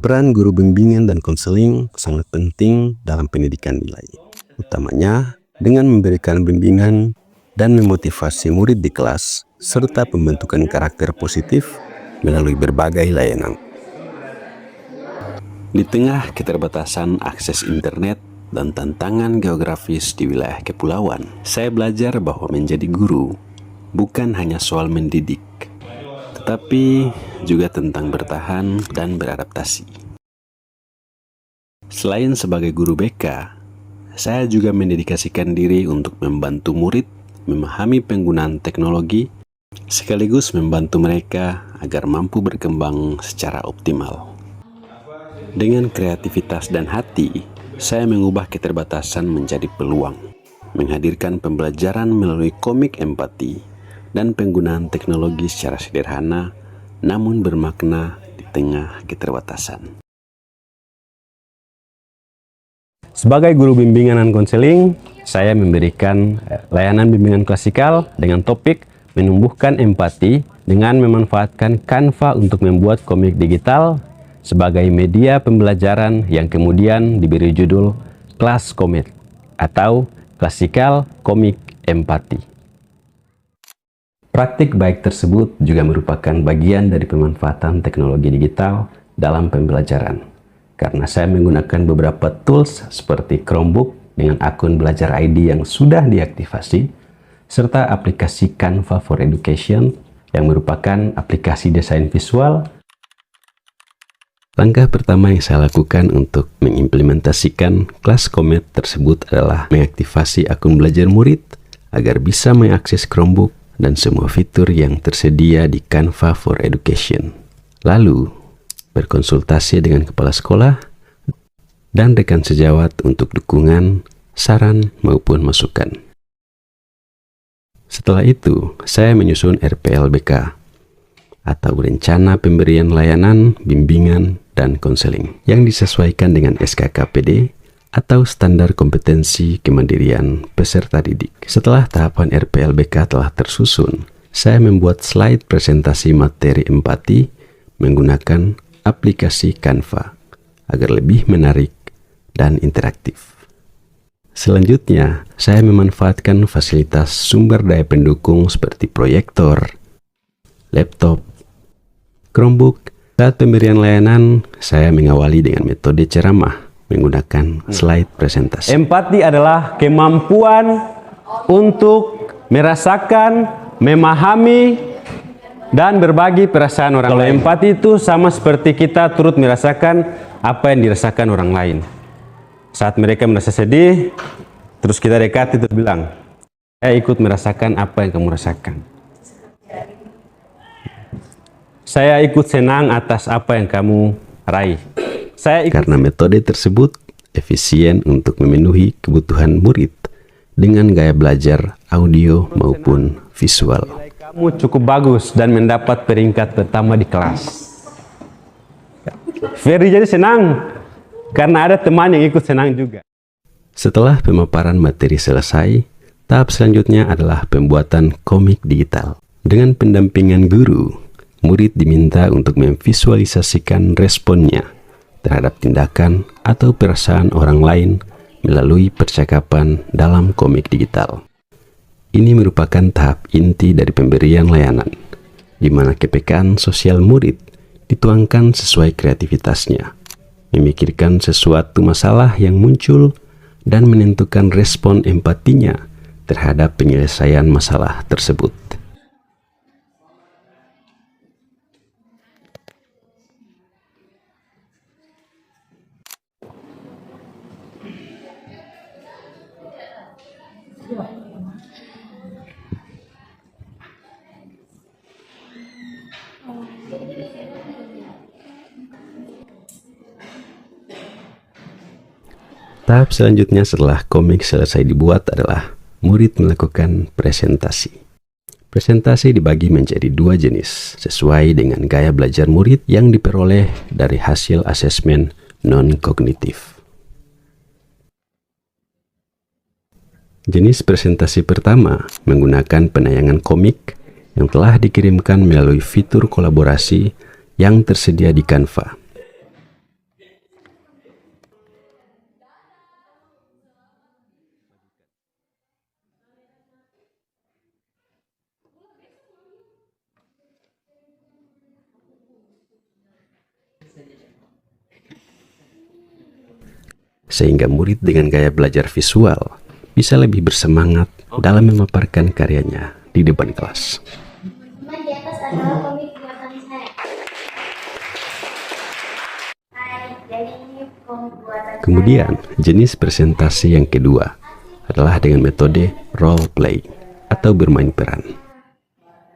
Peran guru bimbingan dan konseling sangat penting dalam pendidikan nilai, utamanya dengan memberikan bimbingan dan memotivasi murid di kelas, serta pembentukan karakter positif melalui berbagai layanan. Di tengah keterbatasan akses internet dan tantangan geografis di wilayah kepulauan, saya belajar bahwa menjadi guru bukan hanya soal mendidik, tetapi juga tentang bertahan dan beradaptasi. Selain sebagai guru BK, saya juga mendedikasikan diri untuk membantu murid memahami penggunaan teknologi, sekaligus membantu mereka agar mampu berkembang secara optimal. Dengan kreativitas dan hati, saya mengubah keterbatasan menjadi peluang, menghadirkan pembelajaran melalui komik empati dan penggunaan teknologi secara sederhana namun bermakna di tengah keterbatasan. Sebagai guru bimbingan dan konseling, saya memberikan layanan bimbingan klasikal dengan topik menumbuhkan empati dengan memanfaatkan Canva untuk membuat komik digital sebagai media pembelajaran yang kemudian diberi judul Kelas Komik atau Klasikal Komik Empati. Praktik baik tersebut juga merupakan bagian dari pemanfaatan teknologi digital dalam pembelajaran, karena saya menggunakan beberapa tools seperti Chromebook dengan akun belajar ID yang sudah diaktifasi, serta aplikasi Canva for Education yang merupakan aplikasi desain visual. Langkah pertama yang saya lakukan untuk mengimplementasikan kelas Komik tersebut adalah mengaktifasi akun belajar murid agar bisa mengakses Chromebook dan semua fitur yang tersedia di Canva for Education. Lalu, berkonsultasi dengan kepala sekolah dan rekan sejawat untuk dukungan, saran, maupun masukan. Setelah itu, saya menyusun RPLBK atau Rencana Pemberian Layanan, Bimbingan, dan Konseling yang disesuaikan dengan SKKPD atau Standar Kompetensi Kemandirian Peserta Didik. Setelah tahapan RPLBK telah tersusun, saya membuat slide presentasi materi empati menggunakan aplikasi Canva agar lebih menarik dan interaktif. Selanjutnya, saya memanfaatkan fasilitas sumber daya pendukung seperti proyektor, laptop, Chromebook. Saat pemberian layanan, saya mengawali dengan metode ceramah menggunakan slide presentasi. Empati adalah kemampuan untuk merasakan, memahami, dan berbagi perasaan orang lain. Kalau empati itu sama seperti kita turut merasakan apa yang dirasakan orang lain. Saat mereka merasa sedih, terus kita dekati terus bilang, saya ikut merasakan apa yang kamu rasakan. Saya ikut senang atas apa yang kamu raih. Karena metode tersebut efisien untuk memenuhi kebutuhan murid dengan gaya belajar audio maupun visual. Kamu cukup bagus dan mendapat peringkat pertama di kelas. Ferry jadi senang karena ada teman yang ikut senang juga. Setelah pemaparan materi selesai, tahap selanjutnya adalah pembuatan komik digital. Dengan pendampingan guru, murid diminta untuk memvisualisasikan responnya terhadap tindakan atau perasaan orang lain melalui percakapan dalam komik digital. Ini merupakan tahap inti dari pemberian layanan, di mana kepekaan sosial murid dituangkan sesuai kreativitasnya, memikirkan sesuatu masalah yang muncul, dan menentukan respon empatinya terhadap penyelesaian masalah tersebut. Tahap selanjutnya setelah komik selesai dibuat adalah murid melakukan presentasi. Presentasi dibagi menjadi dua jenis sesuai dengan gaya belajar murid yang diperoleh dari hasil asesmen non-kognitif. Jenis presentasi pertama menggunakan penayangan komik yang telah dikirimkan melalui fitur kolaborasi yang tersedia di Canva. Sehingga murid dengan gaya belajar visual bisa lebih bersemangat dalam memaparkan karyanya di depan kelas. Di atas adalah komik buatan saya. Jadi ini komik buatan Kemudian, jenis presentasi yang kedua adalah dengan metode role play atau bermain peran.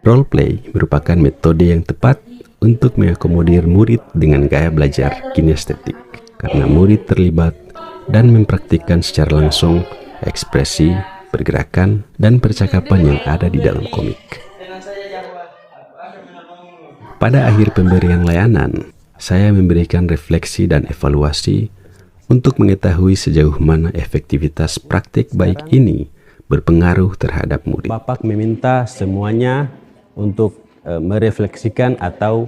Role play merupakan metode yang tepat untuk mengakomodir murid dengan gaya belajar kinestetik, karena murid terlibat dan mempraktikkan secara langsung ekspresi, pergerakan, dan percakapan yang ada di dalam komik. Pada akhir pemberian layanan, saya memberikan refleksi dan evaluasi untuk mengetahui sejauh mana efektivitas praktik baik ini berpengaruh terhadap murid. Bapak meminta semuanya untuk merefleksikan atau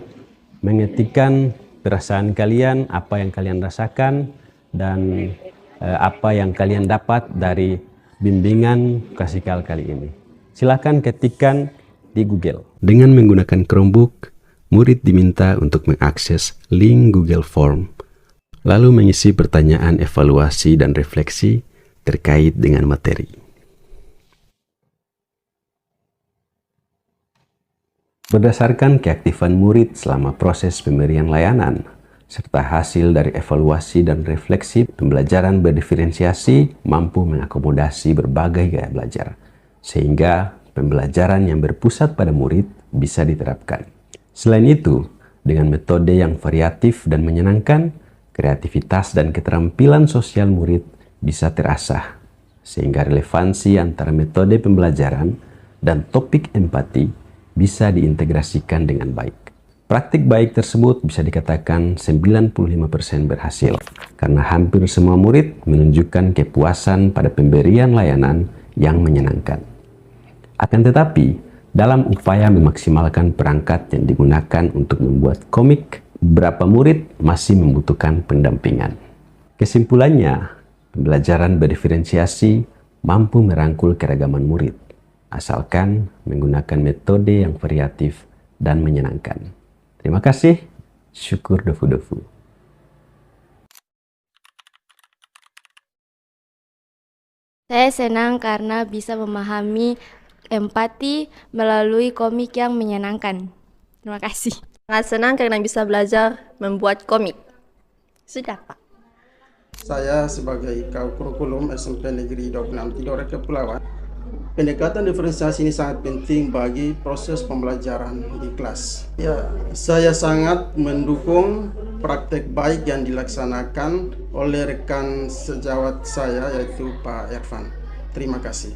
mengetikkan perasaan kalian, apa yang kalian rasakan, dan apa yang kalian dapat dari bimbingan klasikal kali ini. Silakan ketikkan di Google. Dengan menggunakan Chromebook, murid diminta untuk mengakses link Google Form, lalu mengisi pertanyaan evaluasi dan refleksi terkait dengan materi. Berdasarkan keaktifan murid selama proses pemberian layanan, serta hasil dari evaluasi dan refleksi, pembelajaran berdiferensiasi mampu mengakomodasi berbagai gaya belajar, sehingga pembelajaran yang berpusat pada murid bisa diterapkan. Selain itu, dengan metode yang variatif dan menyenangkan, kreativitas dan keterampilan sosial murid bisa terasah, sehingga relevansi antara metode pembelajaran dan topik empati bisa diintegrasikan dengan baik. Praktik baik tersebut bisa dikatakan 95% berhasil, karena hampir semua murid menunjukkan kepuasan pada pemberian layanan yang menyenangkan. Akan tetapi, dalam upaya memaksimalkan perangkat yang digunakan untuk membuat komik, beberapa murid masih membutuhkan pendampingan. Kesimpulannya, pembelajaran berdiferensiasi mampu merangkul keragaman murid, asalkan menggunakan metode yang variatif dan menyenangkan. Terima kasih, syukur dofu-dofu. Saya senang karena bisa memahami empati melalui komik yang menyenangkan. Terima kasih. Sangat senang karena bisa belajar membuat komik. Sudah, Pak. Saya sebagai kau kurikulum SMP Negeri 26 Tidore Kepulauan, pendekatan diferensiasi ini sangat penting bagi proses pembelajaran di kelas. Ya, saya sangat mendukung praktek baik yang dilaksanakan oleh rekan sejawat saya yaitu Pak Irfan. Terima kasih.